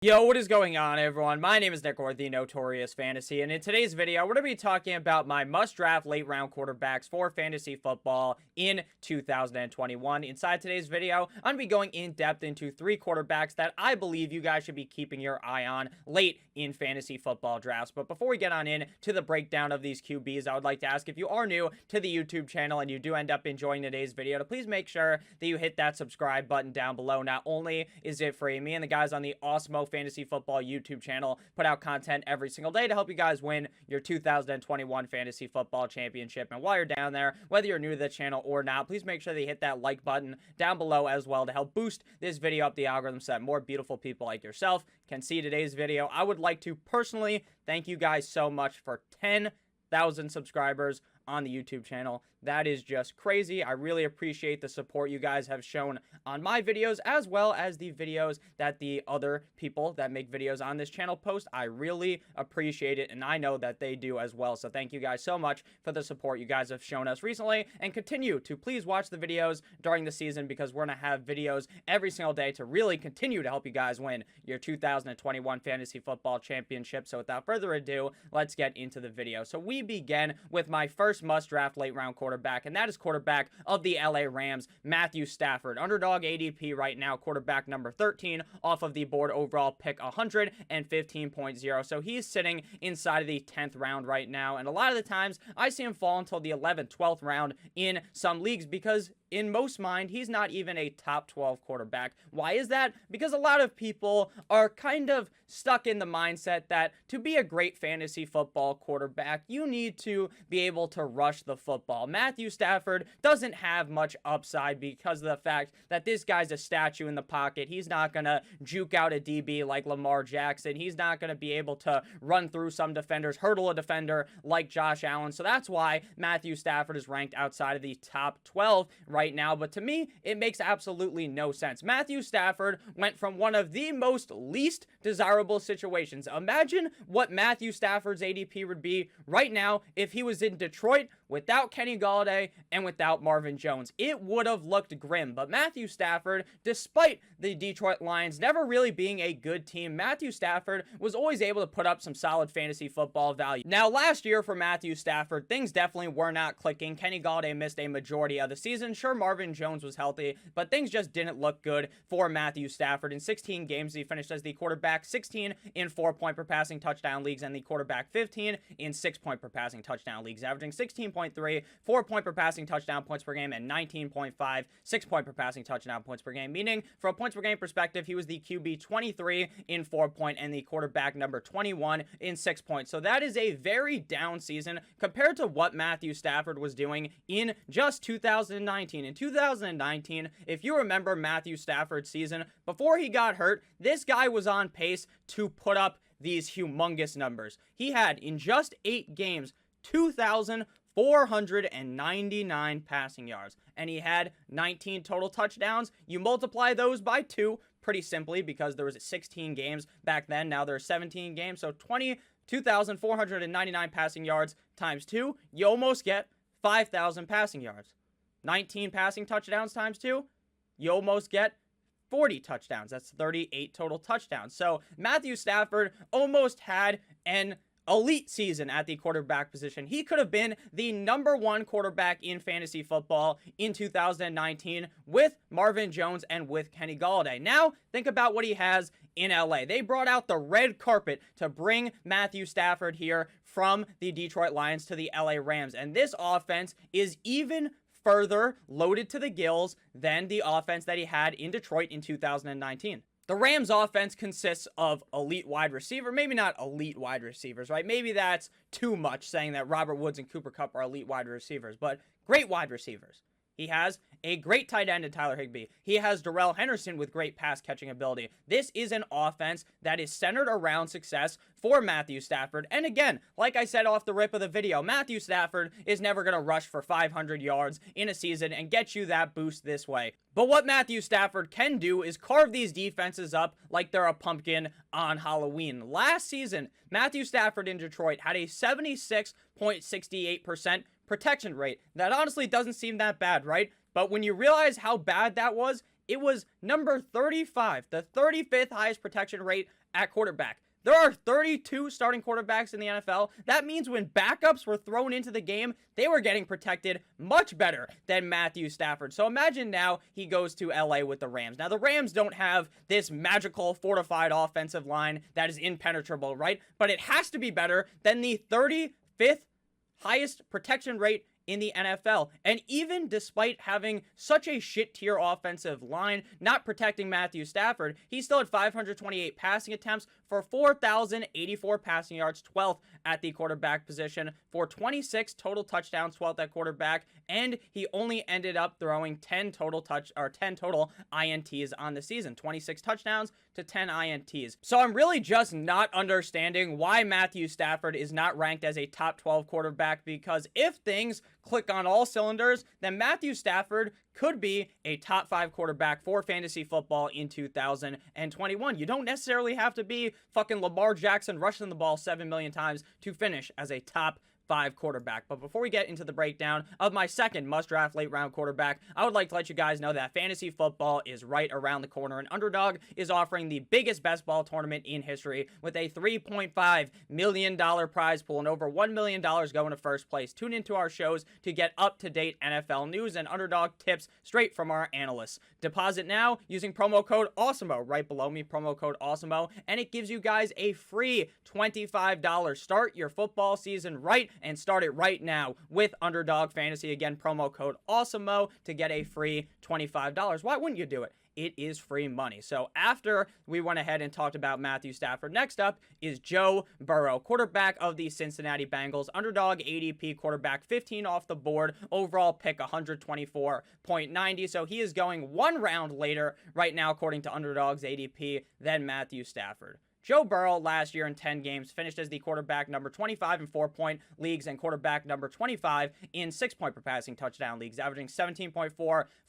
Yo, what is going on, everyone? My name is Nick, or the Notorious Fantasy, and in today's video, we're going to be talking about my must-draft late-round quarterbacks for fantasy football in 2021. Inside today's video, I'm going to be going in-depth into 3 quarterbacks that I believe you guys should be keeping your eye on late in fantasy football drafts. But before we get on in to the breakdown of these QBs, I would like to ask, if you are new to the YouTube channel and you do end up enjoying today's video, to please make sure that you hit that subscribe button down below. Not only is it free, me and the guys on the Awesemo Fantasy Football YouTube channel put out content every single day to help you guys win your 2021 Fantasy Football Championship. And while you're down there, whether you're new to the channel or not, please make sure that you hit that like button down below as well to help boost this video up the algorithm so that more beautiful people like yourself can see today's video. I would like to personally thank you guys so much for 10,000 subscribers on the YouTube channel. That is just crazy. I really appreciate the support you guys have shown on my videos, as well as the videos that the other people that make videos on this channel post. I really appreciate it, and I know that they do as well. So thank you guys so much for the support you guys have shown us recently, and continue to please watch the videos during the season, because we're going to have videos every single day to really continue to help you guys win your 2021 Fantasy Football Championship. So without further ado, let's get into the video. So we begin with my first must-draft late-round quarterback, and that is quarterback of the LA Rams, Matthew Stafford. Underdog ADP right now, quarterback number 13 off of the board, overall pick 115.0. So he's sitting inside of the 10th round right now, and a lot of the times I see him fall until the 11th, 12th round in some leagues, because in most mind, he's not even a top 12 quarterback. Why is that? Because a lot of people are kind of stuck in the mindset that to be a great fantasy football quarterback, you need to be able to rush the football. Matthew Stafford doesn't have much upside because of the fact that this guy's a statue in the pocket. He's not going to juke out a DB like Lamar Jackson. He's not going to be able to run through some defenders, hurdle a defender like Josh Allen. So that's why Matthew Stafford is ranked outside of the top 12 right now. But to me, it makes absolutely no sense. Matthew Stafford went from one of the most least desirable situations. Imagine what Matthew Stafford's ADP would be right now if he was in Detroit without Kenny Golladay and without Marvin Jones. It would have looked grim. But Matthew Stafford, despite the Detroit Lions never really being a good team, Matthew Stafford was always able to put up some solid fantasy football value. Now, last year for Matthew Stafford, things definitely were not clicking. Kenny Golladay missed a majority of the season. Sure, Marvin Jones was healthy, but things just didn't look good for Matthew Stafford. In 16 games, he finished as the quarterback 16 in 4-point per passing touchdown leagues, and the quarterback 15 in 6-point per passing touchdown leagues, averaging 16.3 4-point per passing touchdown points per game and 19.5 6-point per passing touchdown points per game, meaning from a points per game perspective, he was the QB 23 in 4-point and the quarterback number 21 in 6-point. So that is a very down season compared to what Matthew Stafford was doing in just 2019. In 2019, if you remember Matthew Stafford's season before he got hurt, this guy was on pace to put up these humongous numbers. He had, in just 8 games, 2,499 passing yards, and he had 19 total touchdowns. You multiply those by 2 pretty simply, because there was 16 games back then. Now there are 17 games, so 2,499 passing yards times 2, you almost get 5,000 passing yards. 19 passing touchdowns times 2, you almost get 40 touchdowns. That's 38 total touchdowns. So Matthew Stafford almost had an elite season at the quarterback position. He could have been the #1 quarterback in fantasy football in 2019 with Marvin Jones and with Kenny Golladay. Now, think about what he has in LA. They brought out the red carpet to bring Matthew Stafford here from the Detroit Lions to the LA Rams. And this offense is even further loaded to the gills than the offense that he had in Detroit in 2019. The Rams offense consists of elite wide receiver, maybe not elite wide receivers, right? Maybe that's too much saying that Robert Woods and Cooper Kupp are elite wide receivers, but great wide receivers. He has a great tight end in Tyler Higbee. He has Darrell Henderson with great pass catching ability. This is an offense that is centered around success for Matthew Stafford. And again, like I said off the rip of the video, Matthew Stafford is never going to rush for 500 yards in a season and get you that boost this way. But what Matthew Stafford can do is carve these defenses up like they're a pumpkin on Halloween. Last season, Matthew Stafford in Detroit had a 76.68% protection rate. That honestly doesn't seem that bad, right? But when you realize how bad that was, it was number 35, the 35th highest protection rate at quarterback. There are 32 starting quarterbacks in the NFL. That means when backups were thrown into the game, they were getting protected much better than Matthew Stafford. So imagine now he goes to LA with the Rams. Now, the Rams don't have this magical fortified offensive line that is impenetrable, right? But it has to be better than the 35th highest protection rate in the NFL. And even despite having such a shit tier offensive line, not protecting Matthew Stafford, he still had 528 passing attempts for 4,084 passing yards, 12th at the quarterback position, for 26 total touchdowns, 12th at quarterback, and he only ended up throwing 10 total INTs on the season, 26 touchdowns to 10 INTs. So I'm really just not understanding why Matthew Stafford is not ranked as a top 12 quarterback, because if things click on all cylinders, then Matthew Stafford could be a top 5 quarterback for fantasy football in 2021. You don't necessarily have to be fucking Lamar Jackson rushing the ball 7 million times to finish as a top 5 quarterback. But before we get into the breakdown of my second must-draft late-round quarterback, I would like to let you guys know that fantasy football is right around the corner, and Underdog is offering the biggest best ball tournament in history with a $3.5 million prize pool and over $1 million going to first place. Tune into our shows to get up-to-date NFL news and Underdog tips straight from our analysts. Deposit now using promo code Awesemo right below me, promo code Awesemo, and it gives you guys a free $25. Start your football season right and start it right now with Underdog Fantasy. Again, promo code Awesemo to get a free $25. Why wouldn't you do it? It is free money. So after we went ahead and talked about Matthew Stafford, next up is Joe Burrow, quarterback of the Cincinnati Bengals. Underdog ADP quarterback, 15 off the board. Overall pick 124.90. So he is going one round later right now, according to Underdog's ADP, than Matthew Stafford. Joe Burrow last year in 10 games finished as the quarterback number 25 in 4-point leagues and quarterback number 25 in 6-point per passing touchdown leagues, averaging 17.4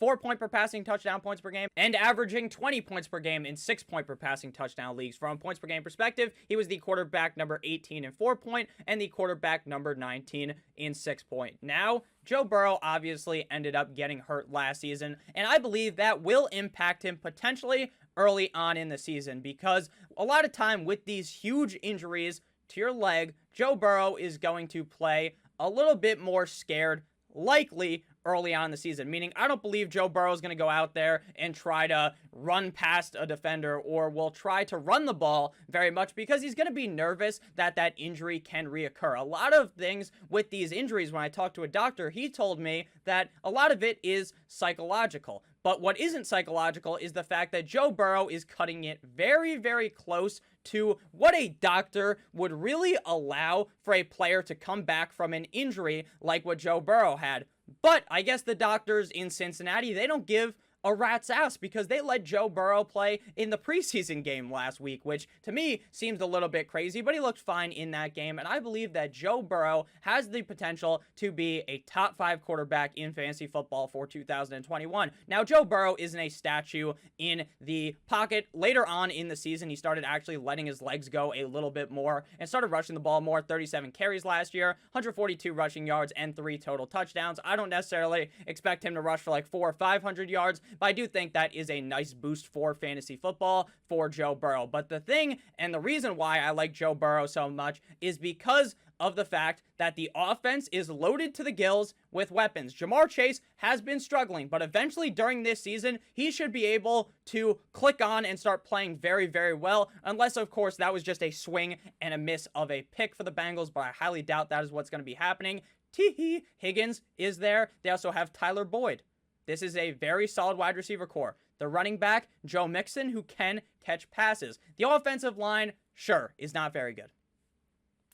4-point per passing touchdown points per game and averaging 20 points per game in 6-point per passing touchdown leagues. From points per game perspective, he was the quarterback number 18 in 4-point and the quarterback number 19 in 6-point. Now, Joe Burrow obviously ended up getting hurt last season, and I believe that will impact him potentially early on in the season, because a lot of time with these huge injuries to your leg, Joe Burrow is going to play a little bit more scared, likely early on in the season. Meaning, I don't believe Joe Burrow is going to go out there and try to run past a defender or will try to run the ball very much, because he's going to be nervous that that injury can reoccur. A lot of things with these injuries, when I talked to a doctor, he told me that a lot of it is psychological. But what isn't psychological is the fact that Joe Burrow is cutting it very, very close to what a doctor would really allow for a player to come back from an injury like what Joe Burrow had. But I guess the doctors in Cincinnati, they don't give a rat's ass, because they let Joe Burrow play in the preseason game last week, which to me seems a little bit crazy, but he looked fine in that game. And I believe that Joe Burrow has the potential to be a top 5 quarterback in fantasy football for 2021. Now, Joe Burrow isn't a statue in the pocket. Later on in the season, he started actually letting his legs go a little bit more and started rushing the ball more. 37 carries last year, 142 rushing yards, and 3 total touchdowns. I don't necessarily expect him to rush for like 400 or 500 yards, but I do think that is a nice boost for fantasy football for Joe Burrow. But the thing and the reason why I like Joe Burrow so much is because of the fact that the offense is loaded to the gills with weapons. Jamar Chase has been struggling, but eventually during this season, he should be able to click on and start playing very, very well, unless, of course, that was just a swing and a miss of a pick for the Bengals, but I highly doubt that is what's going to be happening. Tee-hee, Higgins is there. They also have Tyler Boyd. This is a very solid wide receiver core. The running back, Joe Mixon, who can catch passes. The offensive line, sure, is not very good.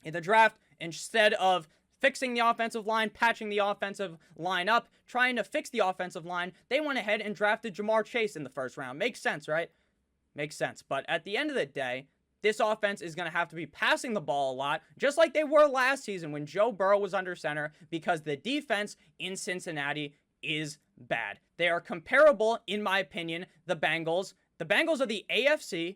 In the draft, instead of fixing the offensive line, patching the offensive line up, trying to fix the offensive line, they went ahead and drafted Jamar Chase in the first round. Makes sense, right? Makes sense. But at the end of the day, this offense is going to have to be passing the ball a lot, just like they were last season when Joe Burrow was under center, because the defense in Cincinnati is bad. They are comparable, in my opinion, the Bengals. The Bengals are the AFC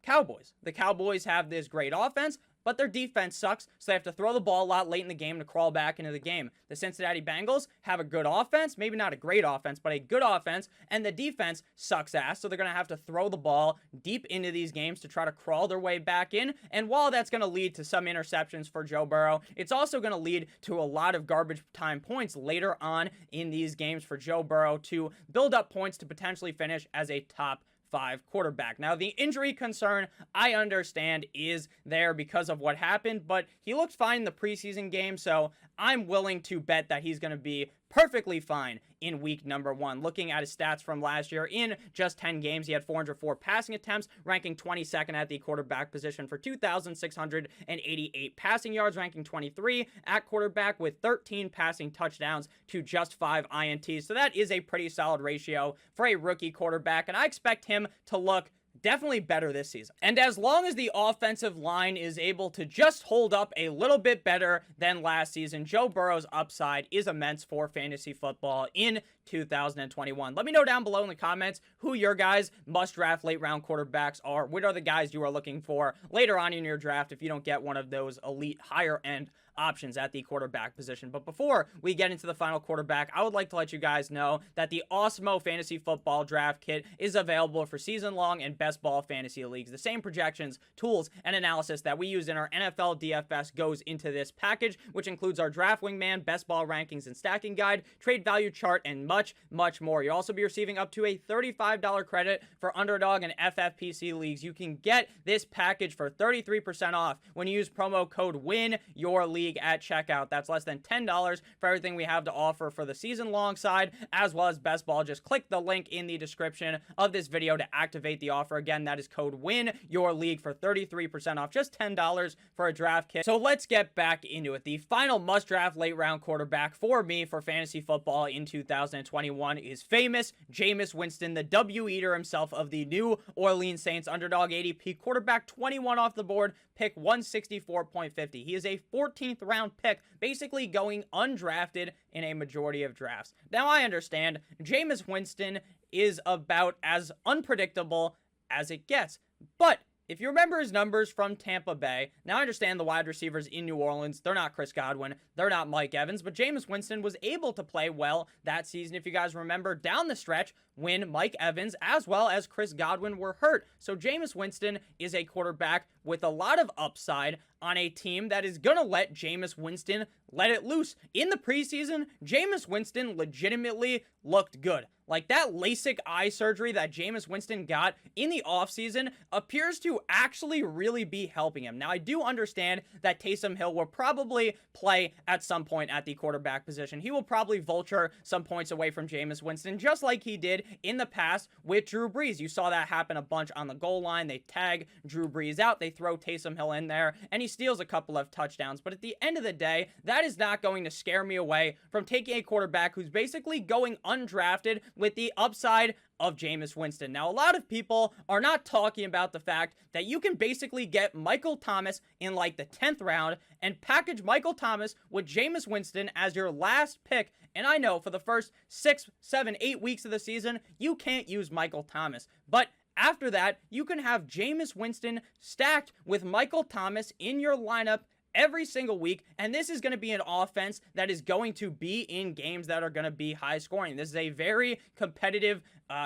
Cowboys. The Cowboys have this great offense, but their defense sucks, so they have to throw the ball a lot late in the game to crawl back into the game. The Cincinnati Bengals have a good offense, maybe not a great offense, but a good offense, and the defense sucks ass, so they're going to have to throw the ball deep into these games to try to crawl their way back in, and while that's going to lead to some interceptions for Joe Burrow, it's also going to lead to a lot of garbage time points later on in these games for Joe Burrow to build up points to potentially finish as a top 5 quarterback. Now, the injury concern, I understand, is there because of what happened, but he looked fine in the preseason game, so I'm willing to bet that he's going to be perfectly fine in week number 1. Looking at his stats from last year, in just 10 games, he had 404 passing attempts, ranking 22nd at the quarterback position for 2,688 passing yards, ranking 23 at quarterback with 13 passing touchdowns to just 5 INTs. So that is a pretty solid ratio for a rookie quarterback, and I expect him to look definitely better this season. And as long as the offensive line is able to just hold up a little bit better than last season, Joe Burrow's upside is immense for fantasy football in 2021. Let me know down below in the comments who your guys' must-draft late-round quarterbacks are. What are the guys you are looking for later on in your draft if you don't get one of those elite, higher-end options at the quarterback position? But before we get into the final quarterback, I would like to let you guys know that the Awesemo Fantasy Football Draft Kit is available for season-long and best ball fantasy leagues. The same projections, tools, and analysis that we use in our NFL DFS goes into this package, which includes our draft wingman, best ball rankings and stacking guide, trade value chart, and much more. You'll also be receiving up to a $35 credit for Underdog and FFPC leagues. You can get this package for 33% off when you use promo code WINYOURLEAGUE at checkout. That's less than $10 for everything we have to offer for the season-long side, as well as best ball. Just click the link in the description of this video to activate the offer. Again, that is code WINYOURLEAGUE for 33% off, just $10 for a draft kit. So let's get back into it. The final must-draft late-round quarterback for me for fantasy football in 2021 is famous Jameis Winston, the W-eater himself of the New Orleans Saints. Underdog ADP, quarterback 21 off the board, pick 164.50. He is a 14th round pick, basically going undrafted in a majority of drafts. Now, I understand Jameis Winston is about as unpredictable as it gets, but if you remember his numbers from Tampa Bay, now I understand the wide receivers in New Orleans, they're not Chris Godwin, they're not Mike Evans, but Jameis Winston was able to play well that season, if you guys remember, down the stretch when Mike Evans as well as Chris Godwin were hurt. So Jameis Winston is a quarterback with a lot of upside on a team that is going to let Jameis Winston let it loose. In the preseason, Jameis Winston legitimately looked good. Like, that LASIK eye surgery that Jameis Winston got in the offseason appears to actually really be helping him. Now, I do understand that Taysom Hill will probably play at some point at the quarterback position. He will probably vulture some points away from Jameis Winston, just like he did in the past with Drew Brees. You saw that happen a bunch on the goal line. They tag Drew Brees out, they throw Taysom Hill in there, and he steals a couple of touchdowns. But at the end of the day, that is not going to scare me away from taking a quarterback who's basically going undrafted with the upside of Jameis Winston. Now, a lot of people are not talking about the fact that you can basically get Michael Thomas in like the 10th round and package Michael Thomas with Jameis Winston as your last pick. And I know for the first 6, 7, 8 weeks of the season, you can't use Michael Thomas. But after that, you can have Jameis Winston stacked with Michael Thomas in your lineup every single week, and this is going to be an offense that is going to be in games that are going to be high scoring. This is a very competitive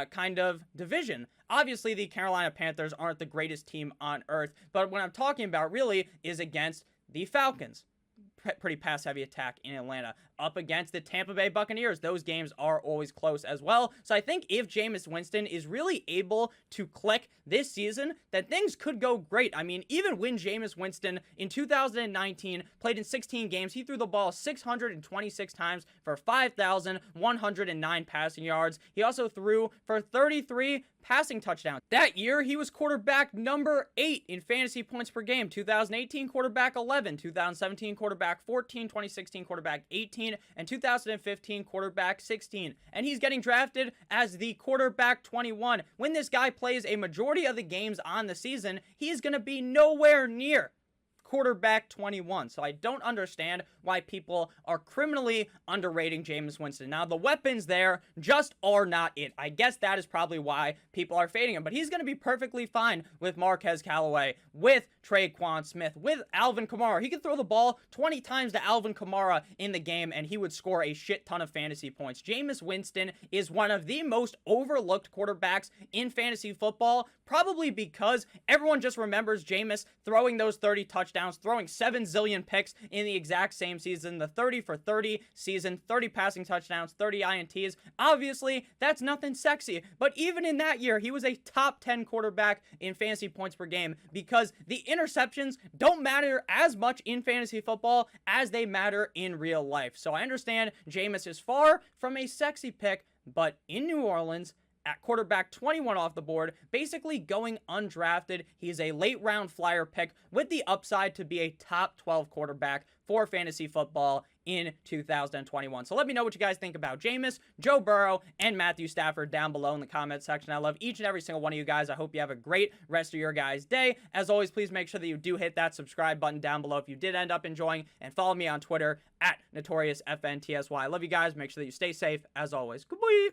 kind of division. Obviously, the Carolina Panthers aren't the greatest team on earth, but what I'm talking about really is against the Falcons. Pretty pass-heavy attack in Atlanta. Up against the Tampa Bay Buccaneers. Those games are always close as well. So I think if Jameis Winston is really able to click this season, then things could go great. I mean, even when Jameis Winston in 2019 played in 16 games, he threw the ball 626 times for 5,109 passing yards. He also threw for 33 passing touchdowns. That year, he was quarterback number 8 in fantasy points per game. 2018, quarterback 11. 2017, quarterback 14. 2016, quarterback 18. And 2015, quarterback 16. And he's getting drafted as the quarterback 21. When this guy plays a majority of the games on the season, he is going to be nowhere near quarterback 21. So I don't understand why people are criminally underrating Jameis Winston. Now, the weapons there just are not it. I guess that is probably why people are fading him. But he's going to be perfectly fine with Marquez Callaway, with Traquan Smith, with Alvin Kamara. He could throw the ball 20 times to Alvin Kamara in the game, and he would score a shit ton of fantasy points. Jameis Winston is one of the most overlooked quarterbacks in fantasy football, probably because everyone just remembers Jameis throwing those 30 touchdowns, throwing 7 zillion picks in the exact same season, the 30 for 30 season, 30 passing touchdowns, 30 INTs. Obviously, that's nothing sexy, but even in that year, he was a top 10 quarterback in fantasy points per game because the interceptions don't matter as much in fantasy football as they matter in real life. So I understand Jameis is far from a sexy pick, but in New Orleans, at quarterback 21 off the board, basically going undrafted. He's a late round flyer pick with the upside to be a top 12 quarterback for fantasy football in 2021. So let me know what you guys think about Jameis, Joe Burrow, and Matthew Stafford down below in the comment section. I love each and every single one of you guys. I hope you have a great rest of your guys' day. As always, please make sure that you do hit that subscribe button down below if you did end up enjoying, and follow me on Twitter at NotoriousFNTSY. I love you guys. Make sure that you stay safe as always. Goodbye.